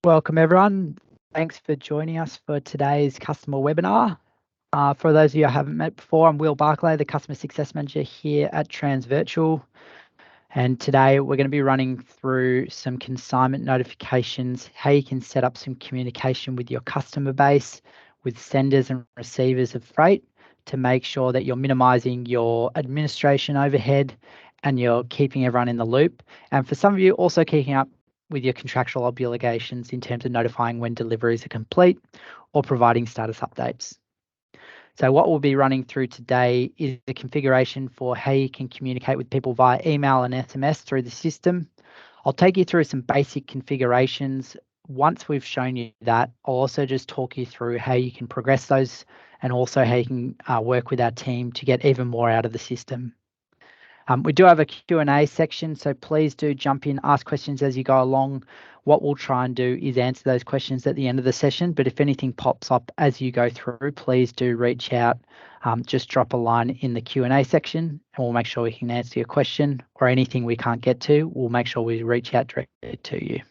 Welcome everyone. Thanks for joining us for today's customer webinar. For those of you I haven't met before, I'm Will Barclay, the Customer Success Manager here at Transvirtual. And today we're going to be running through some consignment notifications, how you can set up some communication with your customer base, with senders and receivers of freight to make sure that you're minimizing your administration overhead and you're keeping everyone in the loop. And for some of you, also keeping up with your contractual obligations in terms of notifying when deliveries are complete or providing status updates. So what we'll be running through today is the configuration for how you can communicate with people via email and SMS through the system. I'll take you through some basic configurations. Once we've shown you that, I'll also just talk you through how you can progress those and also how you can work with our team to get even more out of the system. We do have a Q&A section, so please do jump in, ask questions as you go along. What we'll try and do is answer those questions at the end of the session, but if anything pops up as you go through, please do reach out. Just drop a line in the Q&A section and we'll make sure we can answer your question, or anything we can't get to, we'll make sure we reach out directly to you.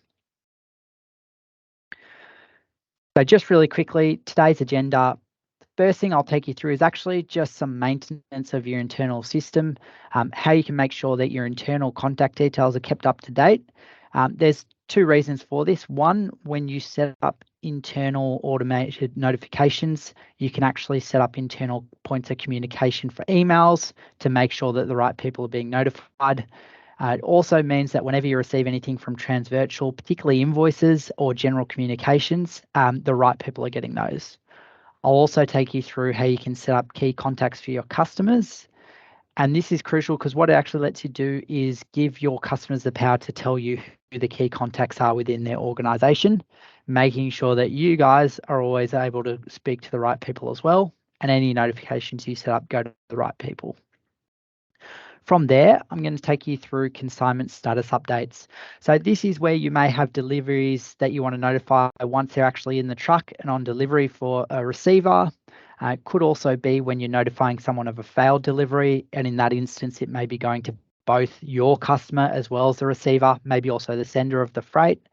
So just really quickly, today's agenda. First thing I'll take you through is actually just some maintenance of your internal system, how you can make sure that your internal contact details are kept up to date. There's two reasons for this. One, when you set up internal automated notifications, you can actually set up internal points of communication for emails to make sure that the right people are being notified. It also means that whenever you receive anything from Transvirtual, particularly invoices or general communications, the right people are getting those. I'll also take you through how you can set up key contacts for your customers. And this is crucial because what it actually lets you do is give your customers the power to tell you who the key contacts are within their organization, making sure that you guys are always able to speak to the right people as well. And any notifications you set up go to the right people. From there, I'm going to take you through consignment status updates. So this is where you may have deliveries that you want to notify once they're actually in the truck and on delivery for a receiver. It could also be when you're notifying someone of a failed delivery, and in that instance, it may be going to both your customer as well as the receiver, maybe also the sender of the freight.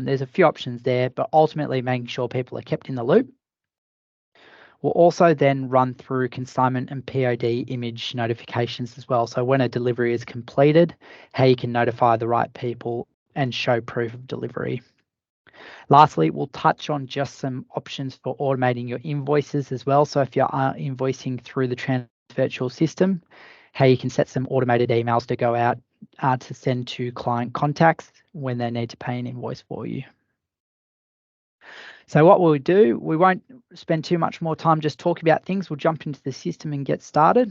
There's a few options there, but ultimately making sure people are kept in the loop. We'll also then run through consignment and POD image notifications as well. So when a delivery is completed, how you can notify the right people and show proof of delivery. Lastly, we'll touch on just some options for automating your invoices as well. So if you're invoicing through the Transvirtual system, how you can set some automated emails to go out to send to client contacts when they need to pay an invoice for you. So what we'll do, we won't spend too much more time just talking about things. We'll jump into the system and get started.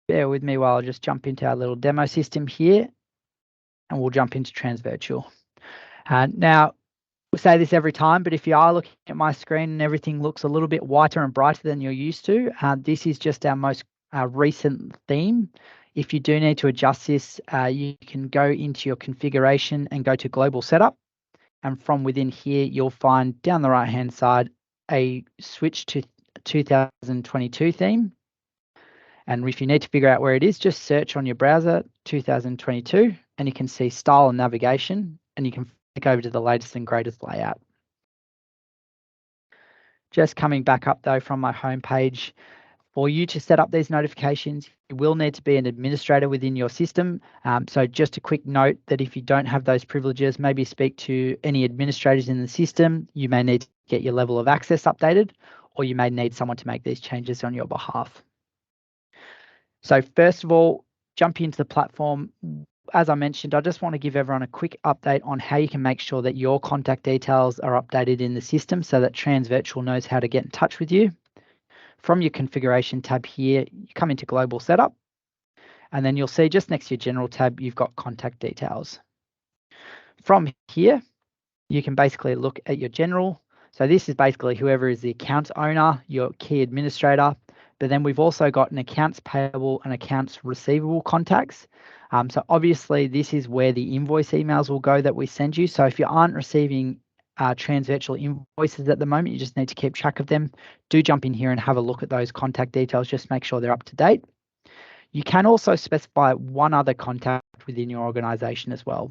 Bear with me while I just jump into our little demo system here, and we'll jump into Transvirtual. Now, we say this every time, but if you are looking at my screen and everything looks a little bit whiter and brighter than you're used to, this is just our most recent theme. If you do need to adjust this, you can go into your configuration and go to Global Setup. And from within here, you'll find down the right-hand side a switch to 2022 theme. And if you need to figure out where it is, just search on your browser 2022, and you can see style and navigation, and you can flick over to the latest and greatest layout. Just coming back up though from my homepage, for you to set up these notifications, you will need to be an administrator within your system. So just a quick note that if you don't have those privileges, maybe speak to any administrators in the system. You may need to get your level of access updated, or you may need someone to make these changes on your behalf. So first of all, jump into the platform. As I mentioned, I just want to give everyone a quick update on how you can make sure that your contact details are updated in the system so that Transvirtual knows how to get in touch with you. From your configuration tab here, you come into Global Setup, and then you'll see just next to your General tab, you've got contact details. From here, you can basically look at your General. So this is basically whoever is the account owner, your key administrator, but then we've also got an accounts payable and accounts receivable contacts. So obviously this is where the invoice emails will go that we send you. So if you aren't receiving Transvirtual invoices at the moment, you just need to keep track of them. Do jump in here and have a look at those contact details, just make sure they're up to date. You can also specify one other contact within your organization as well.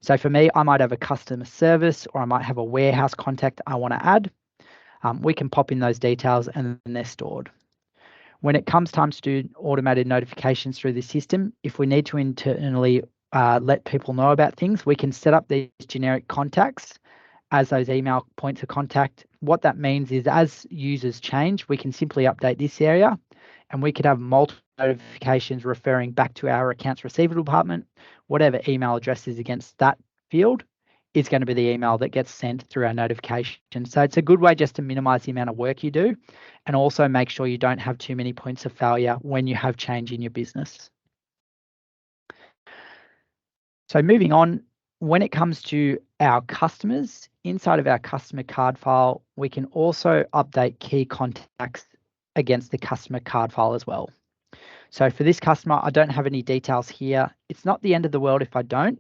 So for me, I might have a customer service or I might have a warehouse contact I want to add. We can pop in those details and then they're stored. When it comes time to do automated notifications through the system, if we need to internally let people know about things, we can set up these generic contacts as those email points of contact. What that means is as users change, we can simply update this area and we could have multiple notifications referring back to our accounts receivable department. Whatever email address is against that field is going to be the email that gets sent through our notification. So it's a good way just to minimize the amount of work you do and also make sure you don't have too many points of failure when you have change in your business. So moving on, when it comes to our customers, inside of our customer card file, we can also update key contacts against the customer card file as well. So for this customer, I don't have any details here. It's not the end of the world if I don't,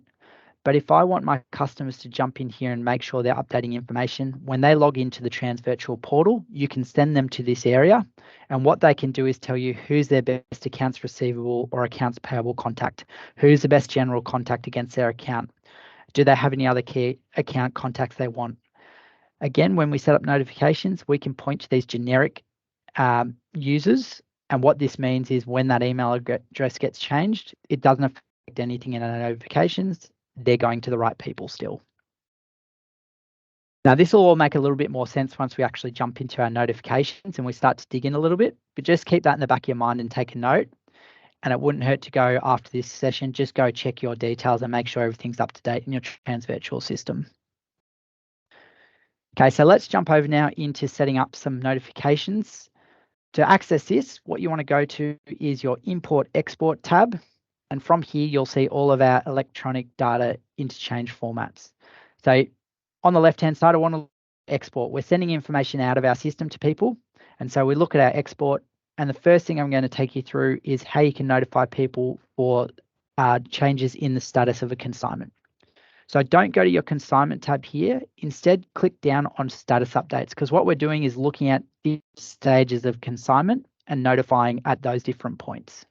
but if I want my customers to jump in here and make sure they're updating information, when they log into the Transvirtual portal, you can send them to this area. And what they can do is tell you who's their best accounts receivable or accounts payable contact, who's the best general contact against their account. Do they have any other key account contacts they want? Again, when we set up notifications, we can point to these generic users. And what this means is when that email address gets changed, it doesn't affect anything in our notifications. They're going to the right people still. Now, this will all make a little bit more sense once we actually jump into our notifications and we start to dig in a little bit, but just keep that in the back of your mind and take a note. And it wouldn't hurt to go after this session, just go check your details and make sure everything's up to date in your Transvirtual system. Okay, so let's jump over now into setting up some notifications. To access this, what you want to go to is your Import Export tab. And from here, you'll see all of our electronic data interchange formats. So on the left-hand side, I want to export. We're sending information out of our system to people. And so we look at our export. And the first thing I'm going to take you through is how you can notify people for changes in the status of a consignment. So don't go to your consignment tab here. Instead, click down on status updates, because what we're doing is looking at the stages of consignment and notifying at those different points.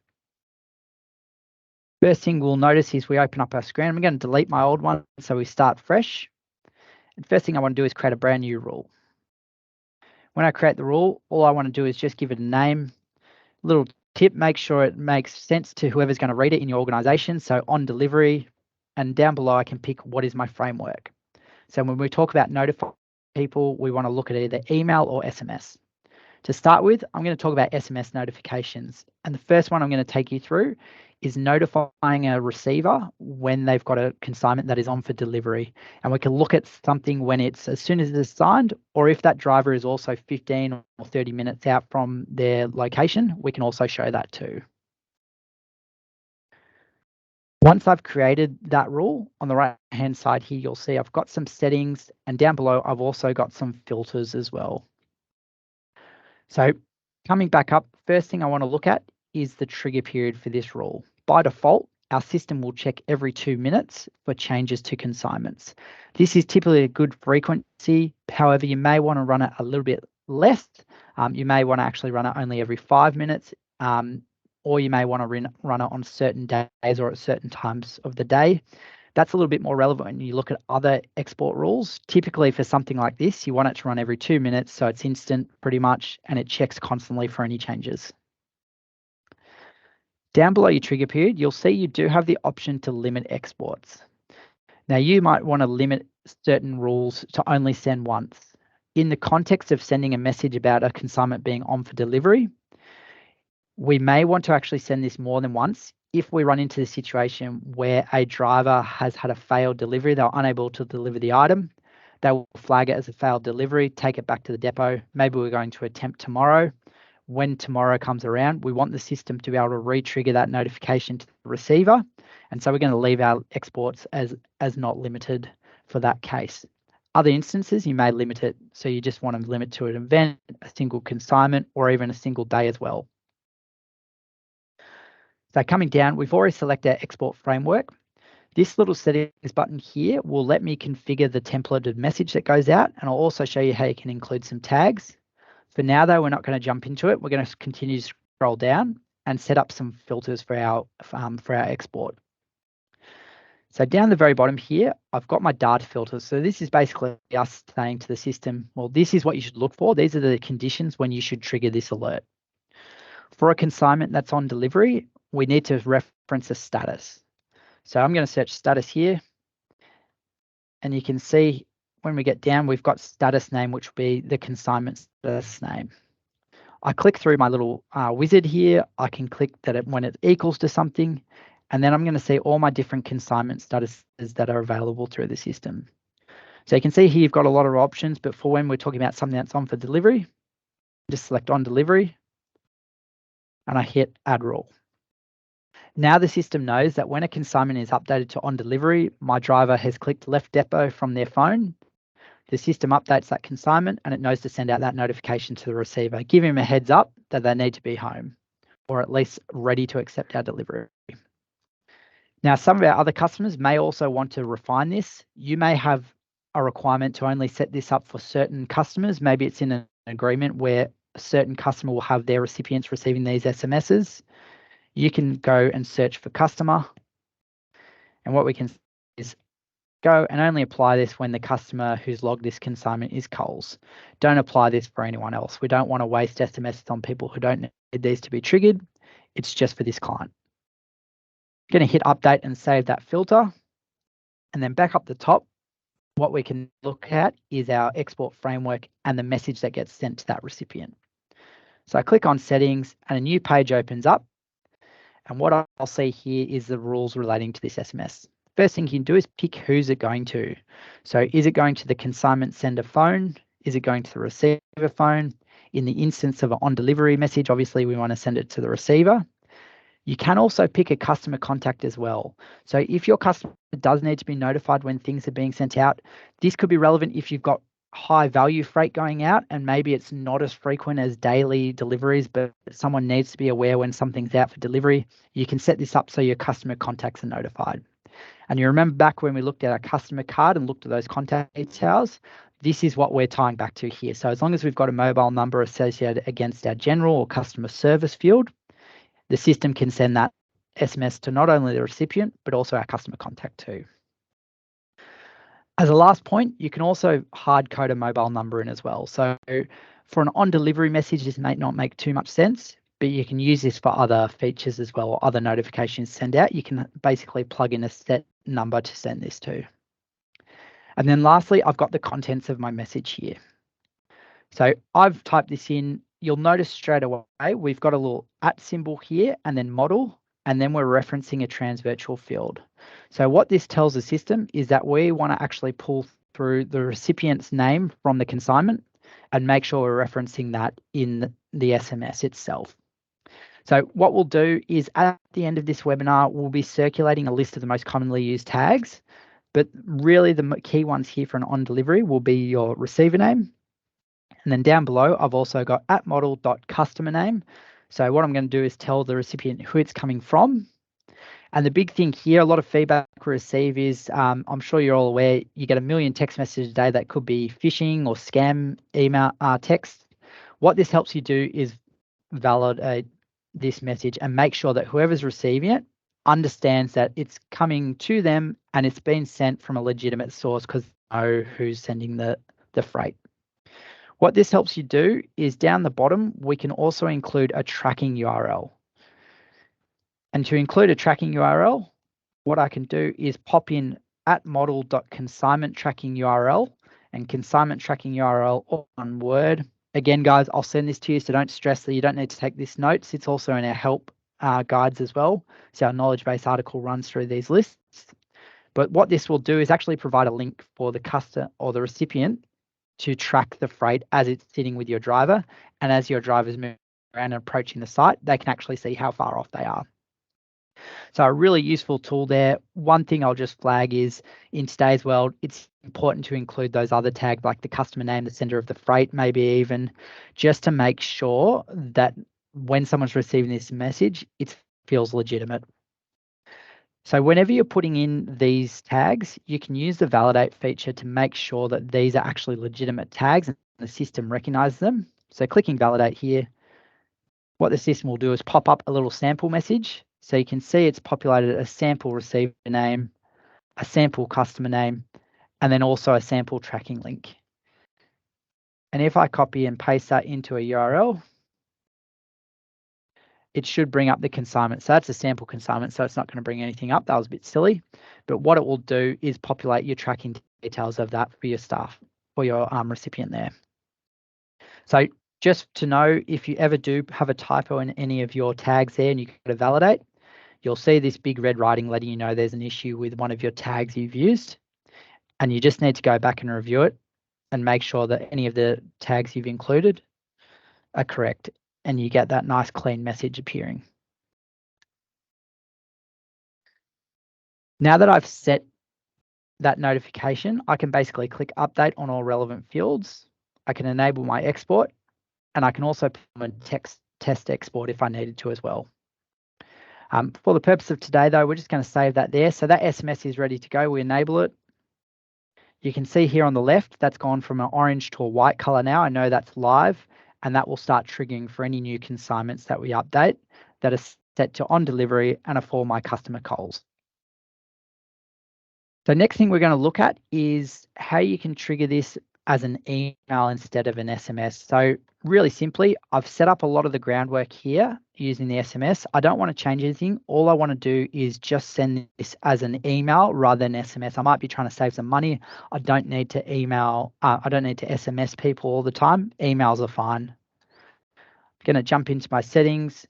First thing we'll notice is we open up our screen. I'm going to delete my old one so we start fresh. And first thing I want to do is create a brand new rule. When I create the rule, all I want to do is just give it a name. Little tip, make sure it makes sense to whoever's going to read it in your organization. So on delivery, and down below I can pick what is my framework. So when we talk about notifying people, we want to look at either email or SMS. To start with, I'm going to talk about SMS notifications. And the first one I'm going to take you through is notifying a receiver when they've got a consignment that is on for delivery. And we can look at something when it's as soon as it's signed, or if that driver is also 15 or 30 minutes out from their location, we can also show that too. Once I've created that rule, on the right-hand side here, you'll see I've got some settings, and down below, I've also got some filters as well. So coming back up, first thing I want to look at is the trigger period for this rule. By default, our system will check every 2 minutes for changes to consignments. This is typically a good frequency. However, you may want to run it a little bit less. You may want to actually run it only every 5 minutes, or you may want to run it on certain days or at certain times of the day. That's a little bit more relevant when you look at other export rules. Typically for something like this, you want it to run every 2 minutes, so it's instant pretty much, and it checks constantly for any changes. Down below your trigger period, you'll see you do have the option to limit exports. Now you might want to limit certain rules to only send once. In the context of sending a message about a consignment being on for delivery, we may want to actually send this more than once. If we run into the situation where a driver has had a failed delivery, they're unable to deliver the item, they will flag it as a failed delivery, take it back to the depot. Maybe we're going to attempt tomorrow. When tomorrow comes around, we want the system to be able to re-trigger that notification to the receiver. And so we're going to leave our exports as not limited for that case. Other instances, you may limit it. So you just want to limit to an event, a single consignment, or even a single day as well. So coming down, we've already selected our export framework. This little settings button here will let me configure the templated message that goes out, and I'll also show you how you can include some tags. For now though, we're not going to jump into it. We're going to continue to scroll down. and set up some filters for our export. So down the very bottom here, I've got my data filters. So this is basically us saying to the system, well, this is what you should look for. These are the conditions when you should trigger this alert. For a consignment that's on delivery, we need to reference a status. So I'm going to search status here. And you can see when we get down, we've got status name, which will be the consignment status name. I click through my little wizard here. I can click that when it equals to something, and then I'm going to see all my different consignment statuses that are available through the system. So you can see here you've got a lot of options, but for when we're talking about something that's on for delivery, just select on delivery, and I hit add rule. Now the system knows that when a consignment is updated to on delivery, my driver has clicked left depot from their phone. The system updates that consignment and it knows to send out that notification to the receiver, giving them a heads up that they need to be home or at least ready to accept our delivery. Now, some of our other customers may also want to refine this. You may have a requirement to only set this up for certain customers. Maybe it's in an agreement where a certain customer will have their recipients receiving these SMSs. You can go and search for customer. And what we can is go and only apply this when the customer who's logged this consignment is Coles. Don't apply this for anyone else. We don't want to waste SMSs on people who don't need these to be triggered. It's just for this client. I'm going to hit update and save that filter. And then back up the top, what we can look at is our export framework and the message that gets sent to that recipient. So I click on settings and a new page opens up. And what I'll see here is the rules relating to this SMS. First thing you can do is pick who's it going to. So is it going to the consignment sender phone? Is it going to the receiver phone? In the instance of an on delivery message, obviously we want to send it to the receiver. You can also pick a customer contact as well. So if your customer does need to be notified when things are being sent out, this could be relevant if you've got high value freight going out and maybe it's not as frequent as daily deliveries, but someone needs to be aware when something's out for delivery. You can set this up so your customer contacts are notified. And you remember back when we looked at our customer card and looked at those contact details, this is what we're tying back to here. So as long as we've got a mobile number associated against our general or customer service field, the system can send that SMS to not only the recipient, but also our customer contact too. As a last point, you can also hard code a mobile number in as well. So for an on delivery message, this may not make too much sense, but you can use this for other features as well, or other notifications send out. You can basically plug in a set number to send this to. And then lastly, I've got the contents of my message here. So I've typed this in. You'll notice straight away, we've got a little @ symbol here and then model, and then we're referencing a transvirtual field. So what this tells the system is that we want to actually pull through the recipient's name from the consignment and make sure we're referencing that in the SMS itself. So what we'll do is at the end of this webinar, we'll be circulating a list of the most commonly used tags, but really the key ones here for an on delivery will be your receiver name. And then down below, I've also got @model.customer name. So what I'm going to do is tell the recipient who it's coming from. And the big thing here, a lot of feedback we receive is, I'm sure you're all aware, you get a million text messages a day that could be phishing or scam email text. What this helps you do is validate this message and make sure that whoever's receiving it understands that it's coming to them and it's been sent from a legitimate source because they know who's sending the freight. What this helps you do is down the bottom, we can also include a tracking URL. And to include a tracking URL, what I can do is pop in @model.consignment tracking URL and consignment tracking URL all one word. Again, guys, I'll send this to you, so don't stress that you don't need to take this notes. It's also in our help guides as well. So our knowledge base article runs through these lists. But what this will do is actually provide a link for the customer or the recipient to track the freight as it's sitting with your driver. And as your driver's moving around and approaching the site, they can actually see how far off they are. So a really useful tool there. One thing I'll just flag is in today's world, it's important to include those other tags like the customer name, the sender of the freight, maybe even just to make sure that when someone's receiving this message, it feels legitimate. So whenever you're putting in these tags, you can use the validate feature to make sure that these are actually legitimate tags and the system recognizes them. So clicking validate here, what the system will do is pop up a little sample message. So you can see it's populated a sample receiver name, a sample customer name, and then also a sample tracking link. And if I copy and paste that into a URL, it should bring up the consignment. So that's a sample consignment, so it's not going to bring anything up. That was a bit silly. But what it will do is populate your tracking details of that for your staff, for your recipient there. So just to know, if you ever do have a typo in any of your tags there and you go to validate, you'll see this big red writing letting you know there's an issue with one of your tags you've used. And you just need to go back and review it and make sure that any of the tags you've included are correct. And you get that nice clean message appearing. Now that I've set that notification, I can basically click update on all relevant fields. I can enable my export, and I can also perform a test export if I needed to as well. For the purpose of today, though, we're just going to save that there. So that SMS is ready to go. We enable it. You can see here on the left, that's gone from an orange to a white color now. I know that's live, and that will start triggering for any new consignments that we update that are set to on delivery and are for my customer calls. So next thing we're going to look at is how you can trigger this as an email instead of an SMS. So really simply, I've set up a lot of the groundwork here using the SMS. I don't want to change anything. All I want to do is just send this as an email rather than SMS. I might be trying to save some money. I don't need to email. I don't need to SMS people all the time. Emails are fine. I'm going to jump into my settings.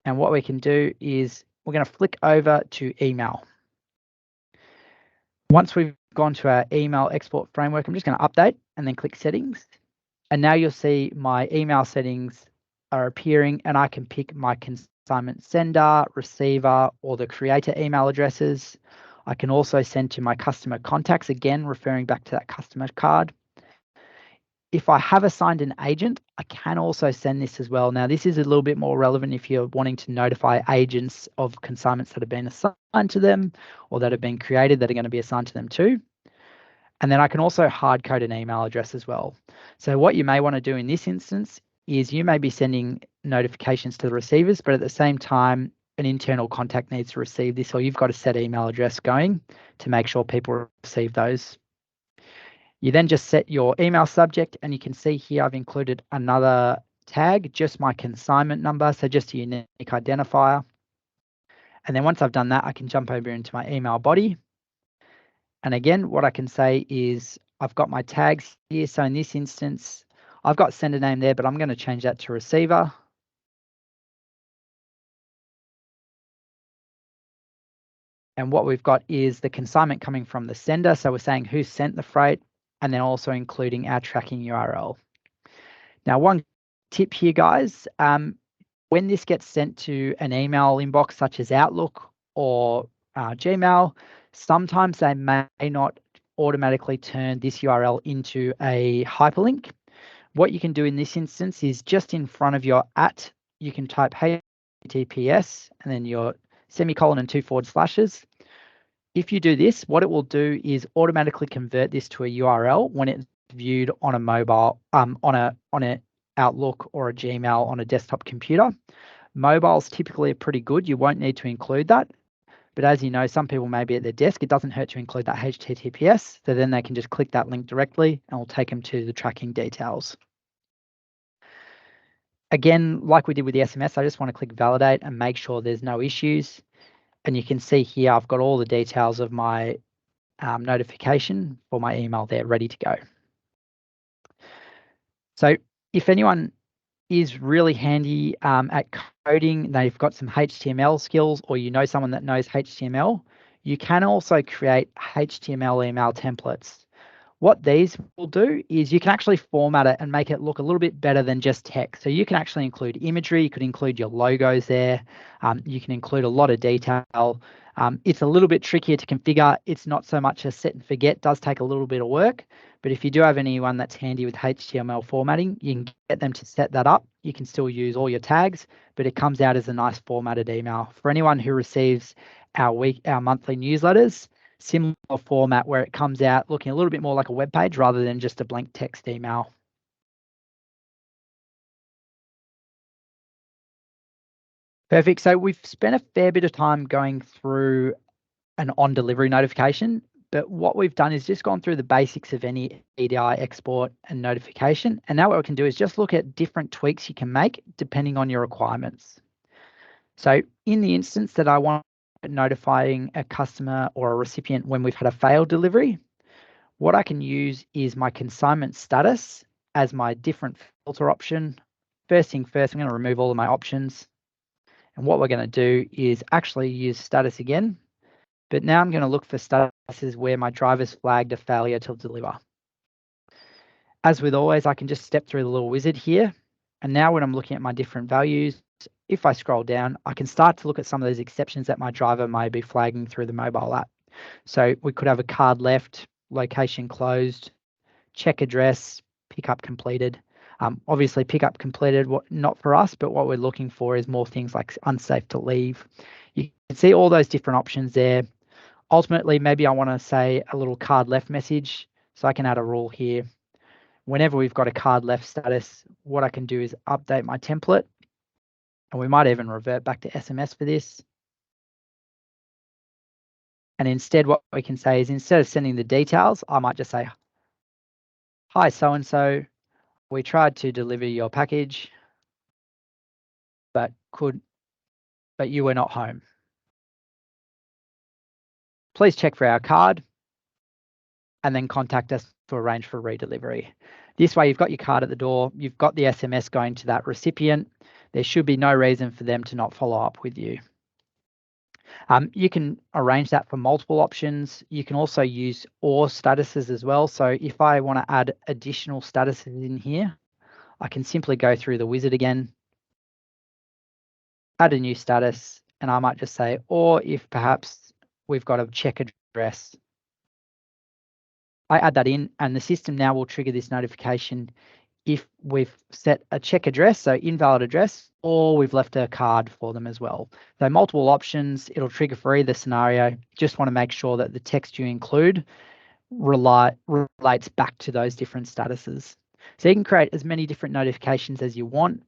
And what we can do is we're going to flick over to email. Once we've gone to our email export framework, I'm just going to update and then click settings. And now you'll see my email settings are appearing, and I can pick my consignment sender, receiver, or the creator email addresses. I can also send to my customer contacts, again, referring back to that customer card. If I have assigned an agent, I can also send this as well. Now, this is a little bit more relevant if you're wanting to notify agents of consignments that have been assigned to them or that have been created that are going to be assigned to them too. And then I can also hard code an email address as well. So what you may want to do in this instance is you may be sending notifications to the receivers, but at the same time, an internal contact needs to receive this, or you've got a set email address going to make sure people receive those. You then just set your email subject, and you can see here I've included another tag, just my consignment number, so just a unique identifier. And then once I've done that, I can jump over into my email body. And again, what I can say is I've got my tags here. So in this instance, I've got sender name there, but I'm going to change that to receiver. And what we've got is the consignment coming from the sender. So we're saying who sent the freight, and then also including our tracking URL. Now, one tip here, guys, when this gets sent to an email inbox such as Outlook or Gmail, sometimes they may not automatically turn this URL into a hyperlink. What you can do in this instance is just in front of your @ you can type HTTPS and then your semicolon and 2 forward slashes. If you do this, what it will do is automatically convert this to a URL when it's viewed on a mobile, on a Outlook or a Gmail on a desktop computer. Mobiles typically are pretty good. You won't need to include that. But as you know, some people may be at their desk. It doesn't hurt to include that HTTPS. So then they can just click that link directly and we'll take them to the tracking details. Again, like we did with the SMS, I just want to click validate and make sure there's no issues. And you can see here, I've got all the details of my notification for my email there ready to go. So if anyone is really handy at coding, they've got some HTML skills, or you know someone that knows HTML, you can also create HTML email templates. What these will do is you can actually format it and make it look a little bit better than just text. So you can actually include imagery, you could include your logos there, you can include a lot of detail. It's a little bit trickier to configure. It's not so much a set and forget, it does take a little bit of work. But if you do have anyone that's handy with HTML formatting, you can get them to set that up. You can still use all your tags, but it comes out as a nice formatted email. For anyone who receives our monthly newsletters, similar format where it comes out looking a little bit more like a web page rather than just a blank text email. Perfect. So we've spent a fair bit of time going through an on-delivery notification, but what we've done is just gone through the basics of any EDI export and notification. And now what we can do is just look at different tweaks you can make depending on your requirements. So in the instance that I want notifying a customer or a recipient when we've had a failed delivery, what I can use is my consignment status as my different filter option. First thing first, I'm going to remove all of my options. And what we're going to do is actually use status again. But now I'm going to look for statuses where my driver's flagged a failure to deliver. As with always, I can just step through the little wizard here. And now when I'm looking at my different values, if I scroll down, I can start to look at some of those exceptions that my driver may be flagging through the mobile app. So we could have a card left, location closed, check address, pickup completed. Obviously, pickup completed, not for us, but what we're looking for is more things like unsafe to leave. You can see all those different options there. Ultimately, maybe I want to say a little card left message. So I can add a rule here. Whenever we've got a card left status, what I can do is update my template. And we might even revert back to SMS for this. And instead, what we can say is instead of sending the details, I might just say, hi, so-and-so, we tried to deliver your package, but you were not home. Please check for our card and then contact us to arrange for redelivery. This way, you've got your card at the door, you've got the SMS going to that recipient. There should be no reason for them to not follow up with you. You can arrange that for multiple options. You can also use or statuses as well. So if I want to add additional statuses in here, I can simply go through the wizard again, add a new status, and I might just say, or if perhaps we've got a check address, I add that in and the system now will trigger this notification if we've set a check address, so invalid address, or we've left a card for them as well. So multiple options, it'll trigger for either scenario. Just want to make sure that the text you include relates back to those different statuses. So you can create as many different notifications as you want.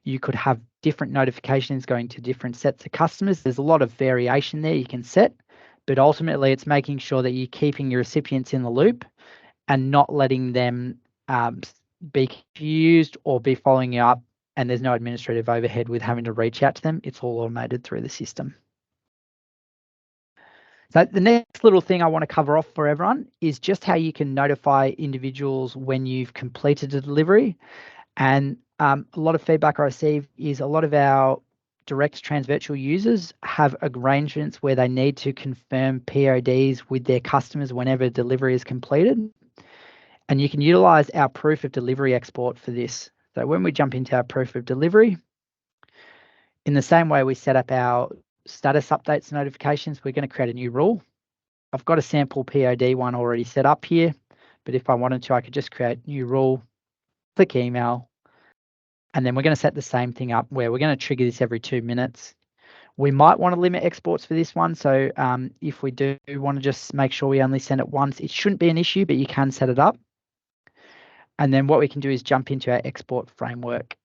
You could have different notifications going to different sets of customers. There's a lot of variation there you can set, but ultimately it's making sure that you're keeping your recipients in the loop and not letting them be confused or be following you up, and there's no administrative overhead with having to reach out to them. It's all automated through the system. So the next little thing I want to cover off for everyone is just how you can notify individuals when you've completed a delivery. And a lot of feedback I receive is a lot of our direct Transvirtual users have arrangements where they need to confirm PODs with their customers whenever delivery is completed. And you can utilize our proof of delivery export for this. So when we jump into our proof of delivery, in the same way we set up our status updates notifications, we're going to create a new rule. I've got a sample POD one already set up here, but if I wanted to, I could just create new rule, click email, and then we're going to set the same thing up where we're going to trigger this every 2 minutes. We might want to limit exports for this one. So if we do want to just make sure we only send it once, it shouldn't be an issue, but you can set it up. And then what we can do is jump into our export framework.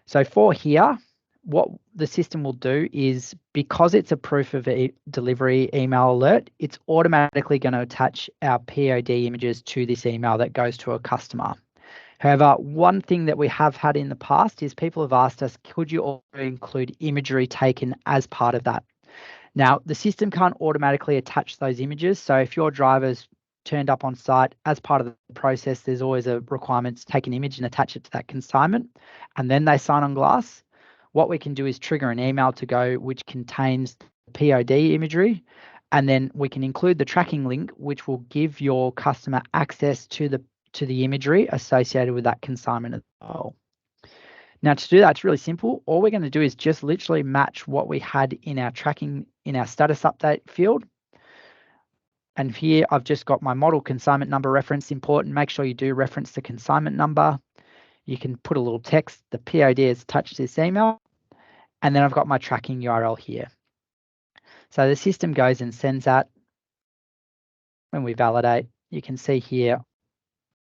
So for here, what the system will do is, because it's a proof of delivery email alert, it's automatically going to attach our POD images to this email that goes to a customer. However, one thing that we have had in the past is people have asked us, could you also include imagery taken as part of that? Now, the system can't automatically attach those images. So if your driver's turned up on site, as part of the process, there's always a requirement to take an image and attach it to that consignment, and then they sign on glass. What we can do is trigger an email to go which contains POD imagery, and then we can include the tracking link, which will give your customer access to the imagery associated with that consignment as well. Now, to do that, it's really simple. All we're going to do is just literally match what we had in our tracking, in our status update field. And here I've just got my model consignment number reference. Important, make sure you do reference the consignment number. You can put a little text, the POD is attached to this email, and then I've got my tracking URL here. So the system goes and sends that. When we validate, you can see here,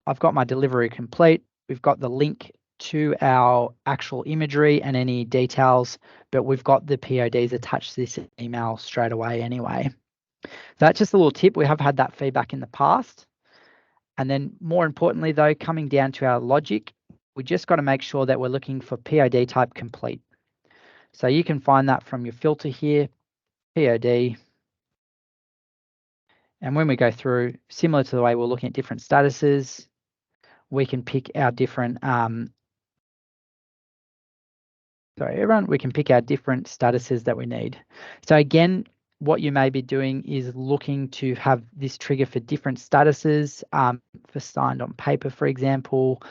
I've got my delivery complete. We've got the link to our actual imagery and any details, but we've got the PODs attached to this email straight away anyway. So that's just a little tip. We have had that feedback in the past. And then more importantly though, coming down to our logic, we just got to make sure that we're looking for POD type complete. So you can find that from your filter here, POD. And when we go through, similar to the way we're looking at different statuses, we can pick our different, we can pick our different statuses that we need. So again, what you may be doing is looking to have this trigger for different statuses, for signed on paper, for example,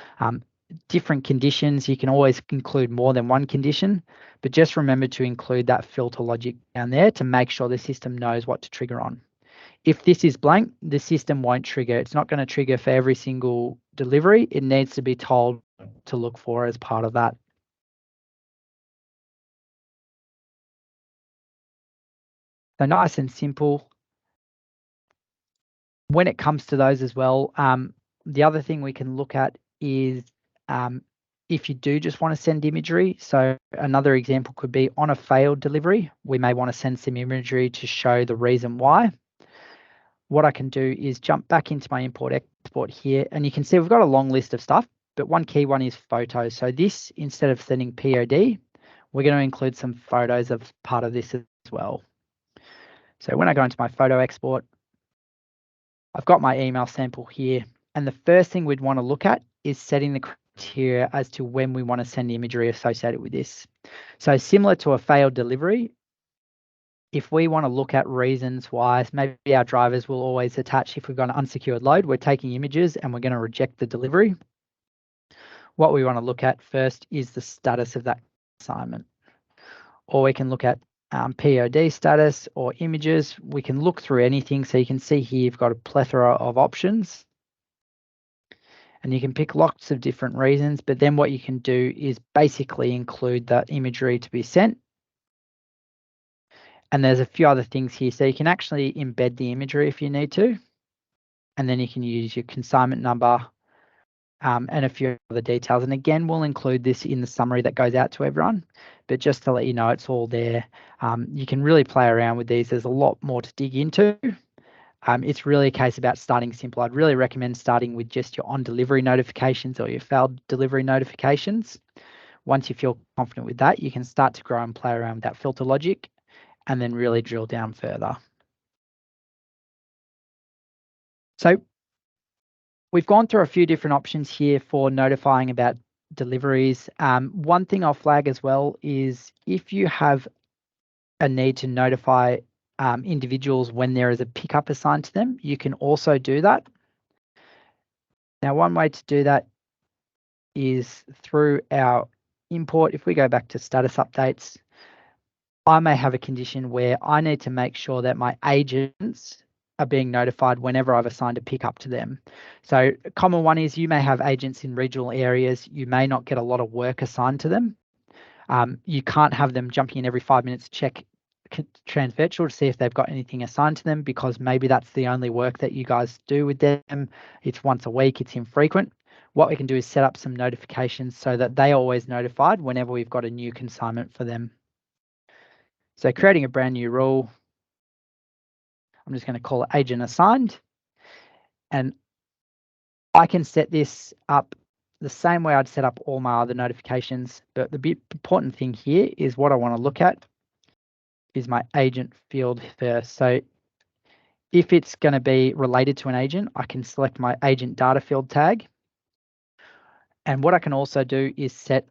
different conditions. You can always include more than one condition, but just remember to include that filter logic down there to make sure the system knows what to trigger on. If this is blank, the system won't trigger. It's not going to trigger for every single delivery. It needs to be told to look for as part of that. So nice and simple. When it comes to those as well, the other thing we can look at is if you do just want to send imagery. So another example could be on a failed delivery, we may want to send some imagery to show the reason why. What I can do is jump back into my import export here, and you can see we've got a long list of stuff, but one key one is photos. So this, instead of sending POD, we're going to include some photos of part of this as well. So when I go into my photo export, I've got my email sample here, and the first thing we'd want to look at is setting the criteria as to when we want to send the imagery associated with this. So similar to a failed delivery, if we want to look at reasons why, maybe our drivers will always attach, if we've got an unsecured load, we're taking images and we're going to reject the delivery. What we want to look at first is the status of that assignment. Or we can look at POD status or images. We can look through anything. So you can see here, you've got a plethora of options. And you can pick lots of different reasons, but then what you can do is basically include that imagery to be sent. And there's a few other things here. So you can actually embed the imagery if you need to. And then you can use your consignment number and a few other details. And again, we'll include this in the summary that goes out to everyone. But just to let you know, it's all there. You can really play around with these. There's a lot more to dig into. It's really a case about starting simple. I'd really recommend starting with just your on delivery notifications or your failed delivery notifications. Once you feel confident with that, you can start to grow and play around with that filter logic and then really drill down further. So we've gone through a few different options here for notifying about deliveries. One thing I'll flag as well is if you have a need to notify individuals when there is a pickup assigned to them, you can also do that. Now, one way to do that is through our import. If we go back to status updates, I may have a condition where I need to make sure that my agents are being notified whenever I've assigned a pickup to them. So a common one is you may have agents in regional areas. You may not get a lot of work assigned to them. You can't have them jumping in every 5 minutes to check Transvirtual to see if they've got anything assigned to them, because maybe that's the only work that you guys do with them. It's once a week, it's infrequent. What we can do is set up some notifications so that they are always notified whenever we've got a new consignment for them. So creating a brand new rule, I'm just going to call it agent assigned. And I can set this up the same way I'd set up all my other notifications. But the big important thing here is what I want to look at is my agent field first. So if it's going to be related to an agent, I can select my agent data field tag. And what I can also do is set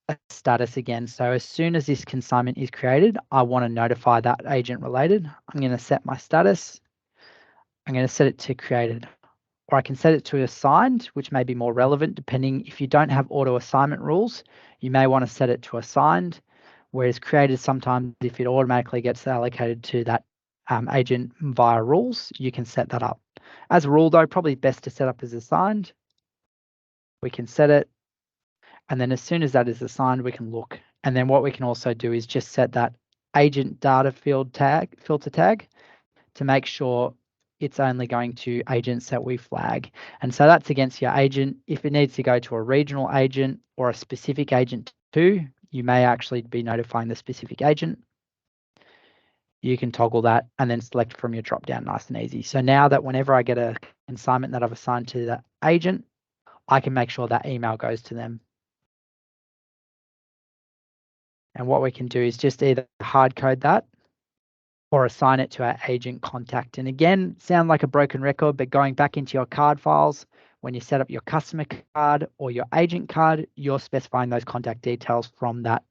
a status again. So as soon as this consignment is created, I want to notify that agent related. I'm going to set my status. I'm going to set it to created, or I can set it to assigned, which may be more relevant depending. If you don't have auto assignment rules, you may want to set it to assigned, whereas created, sometimes if it automatically gets allocated to that agent via rules, you can set that up. As a rule though, probably best to set up as assigned. We can set it, and then as soon as that is assigned, we can look. And then what we can also do is just set that agent data field tag, filter tag, to make sure it's only going to agents that we flag. And so that's against your agent. If it needs to go to a regional agent or a specific agent too, you may actually be notifying the specific agent. You can toggle that and then select from your drop down nice and easy. So now that whenever I get a consignment that I've assigned to the agent, I can make sure that email goes to them. And what we can do is just either hard code that or assign it to our agent contact. And again, sound like a broken record, but going back into your card files, when you set up your customer card or your agent card, you're specifying those contact details from that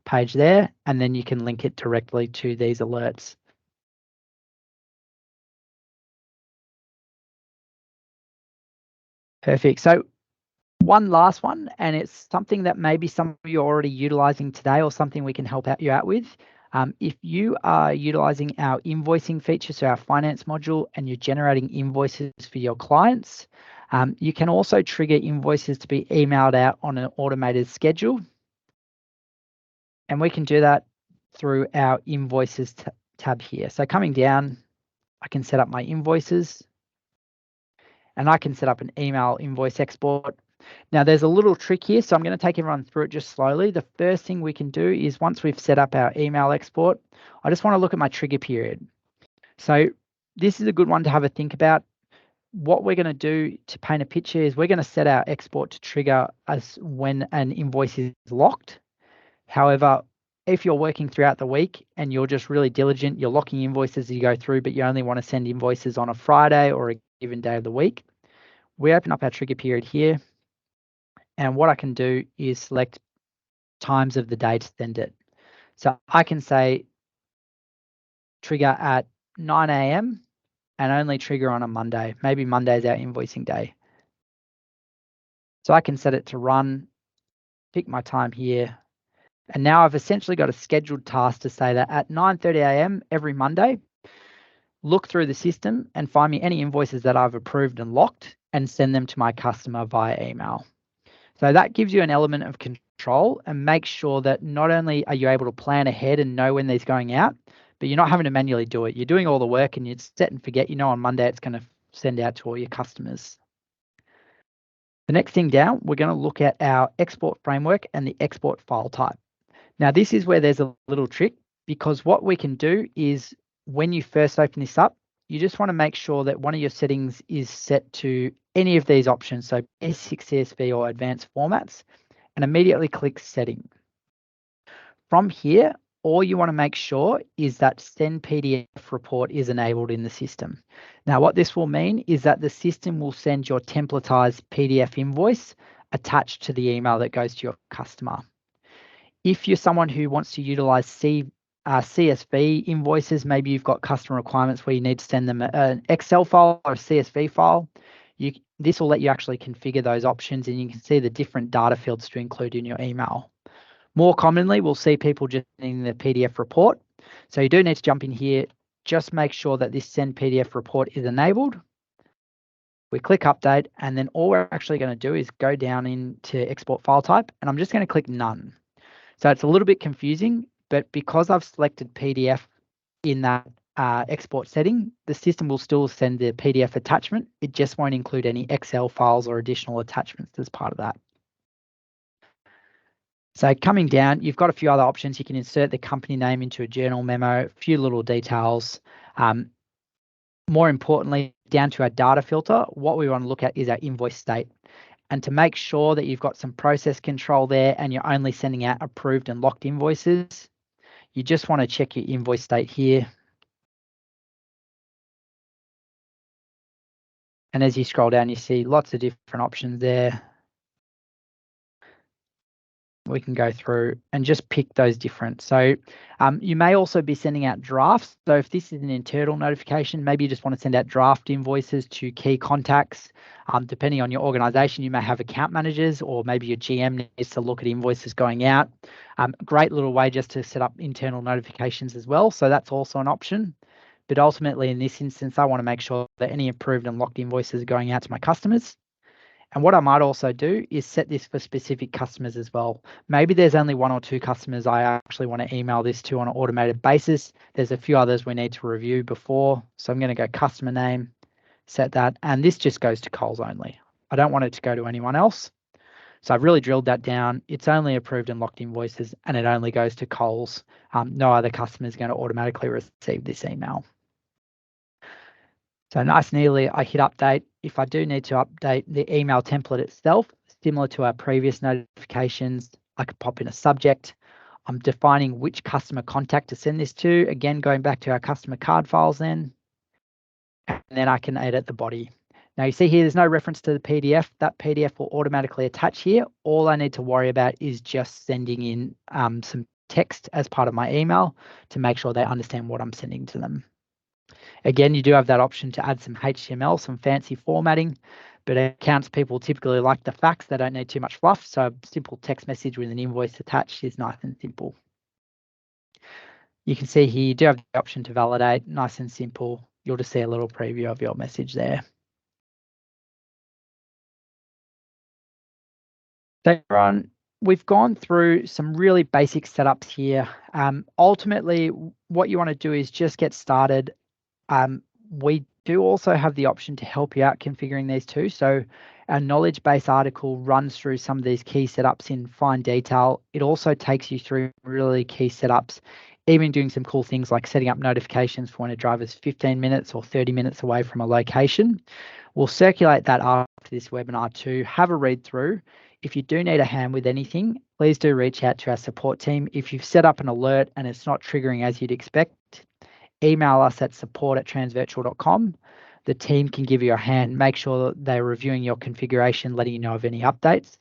page there, and then you can link it directly to these alerts. Perfect. So one last one, and it's something that maybe some of you are already utilizing today or something we can help you out with. If you are utilizing our invoicing feature, so our finance module, and you're generating invoices for your clients, you can also trigger invoices to be emailed out on an automated schedule. And we can do that through our invoices tab here. So coming down, I can set up my invoices and I can set up an email invoice export. Now there's a little trick here, so I'm going to take everyone through it just slowly. The first thing we can do is once we've set up our email export, I just want to look at my trigger period. So this is a good one to have a think about. What we're going to do to paint a picture is we're going to set our export to trigger as when an invoice is locked. However, if you're working throughout the week and you're just really diligent, you're locking invoices as you go through, but you only want to send invoices on a Friday or a given day of the week, we open up our trigger period here. And what I can do is select times of the day to send it. So I can say trigger at 9 a.m. and only trigger on a Monday. Maybe Monday is our invoicing day. So I can set it to run, pick my time here. And now I've essentially got a scheduled task to say that at 9:30 a.m. every Monday, look through the system and find me any invoices that I've approved and locked and send them to my customer via email. So that gives you an element of control and make sure that not only are you able to plan ahead and know when these going out, but you're not having to manually do it. You're doing all the work and you set and forget, on Monday it's going to send out to all your customers. The next thing down, we're going to look at our export framework and the export file type. Now, this is where there's a little trick, because what we can do is when you first open this up, you just want to make sure that one of your settings is set to any of these options, so basic CSV or advanced formats, and immediately click setting. From here, all you want to make sure is that send PDF report is enabled in the system. Now, what this will mean is that the system will send your templatized PDF invoice attached to the email that goes to your customer. If you're someone who wants to utilize CSV invoices, maybe you've got customer requirements where you need to send them an Excel file or a CSV file, this will let you actually configure those options and you can see the different data fields to include in your email. More commonly, we'll see people just sending the PDF report. So you do need to jump in here, just make sure that this send PDF report is enabled. We click update, and then all we're actually going to do is go down into export file type, and I'm just going to click none. So it's a little bit confusing, but because I've selected PDF in that export setting, the system will still send the PDF attachment. It just won't include any Excel files or additional attachments as part of that. So coming down, you've got a few other options. You can insert the company name into a journal memo, a few little details. More importantly, down to our data filter, what we want to look at is our invoice state. And to make sure that you've got some process control there and you're only sending out approved and locked invoices, you just want to check your invoice state here. And as you scroll down, you see lots of different options there. We can go through and just pick those different. So you may also be sending out drafts. So if this is an internal notification, maybe you just want to send out draft invoices to key contacts. Depending on your organization, you may have account managers, or maybe your GM needs to look at invoices going out. Great little way just to set up internal notifications as well. So that's also an option. But ultimately, in this instance, I want to make sure that any approved and locked invoices are going out to my customers. And what I might also do is set this for specific customers as well. Maybe there's only 1 or 2 customers I actually want to email this to on an automated basis. There's a few others we need to review before. So I'm going to go customer name, set that, and this just goes to Coles only. I don't want it to go to anyone else. So I've really drilled that down. It's only approved and locked invoices, and it only goes to Coles. No other customer is going to automatically receive this email. So nice and easily, I hit update. If I do need to update the email template itself, similar to our previous notifications, I could pop in a subject. I'm defining which customer contact to send this to. Again, going back to our customer card files then, and then I can edit the body. Now you see here, there's no reference to the PDF. That PDF will automatically attach here. All I need to worry about is just sending in some text as part of my email to make sure they understand what I'm sending to them. Again, you do have that option to add some HTML, some fancy formatting, but accounts people typically like the facts. They don't need too much fluff. So a simple text message with an invoice attached is nice and simple. You can see here, you do have the option to validate, nice and simple. You'll just see a little preview of your message there. So everyone, we've gone through some really basic setups here. Ultimately, what you want to do is just get started. We do also have the option to help you out configuring these too. So our knowledge base article runs through some of these key setups in fine detail. It also takes you through really key setups, even doing some cool things like setting up notifications for when a driver's 15 minutes or 30 minutes away from a location. We'll circulate that after this webinar too. Have a read through. If you do need a hand with anything, please do reach out to our support team. If you've set up an alert and it's not triggering as you'd expect, email us at support@transvirtual.com. The team can give you a hand. Make sure that they're reviewing your configuration, letting you know of any updates.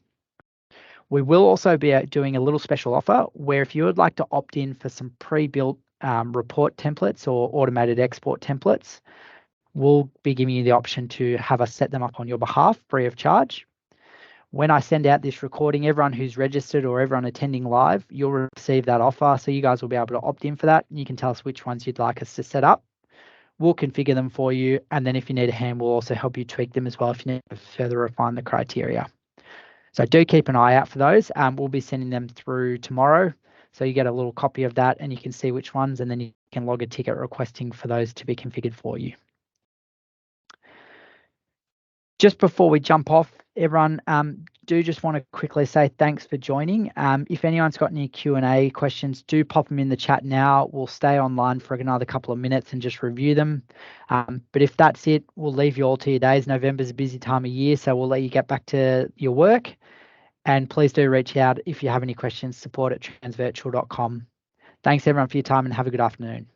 We will also be doing a little special offer where if you would like to opt in for some pre-built report templates or automated export templates, we'll be giving you the option to have us set them up on your behalf free of charge. When I send out this recording, everyone who's registered or everyone attending live, you'll receive that offer. So you guys will be able to opt in for that. You can tell us which ones you'd like us to set up. We'll configure them for you. And then if you need a hand, we'll also help you tweak them as well if you need to further refine the criteria. So do keep an eye out for those. We'll be sending them through tomorrow. So you get a little copy of that and you can see which ones, and then you can log a ticket requesting for those to be configured for you. Just before we jump off, everyone, do just want to quickly say thanks for joining. If anyone's got any Q&A questions, do pop them in the chat now. We'll stay online for another couple of minutes and just review them. But if that's it, we'll leave you all to your days. November's a busy time of year, so we'll let you get back to your work. And please do reach out if you have any questions, support@transvirtual.com. Thanks everyone for your time and have a good afternoon.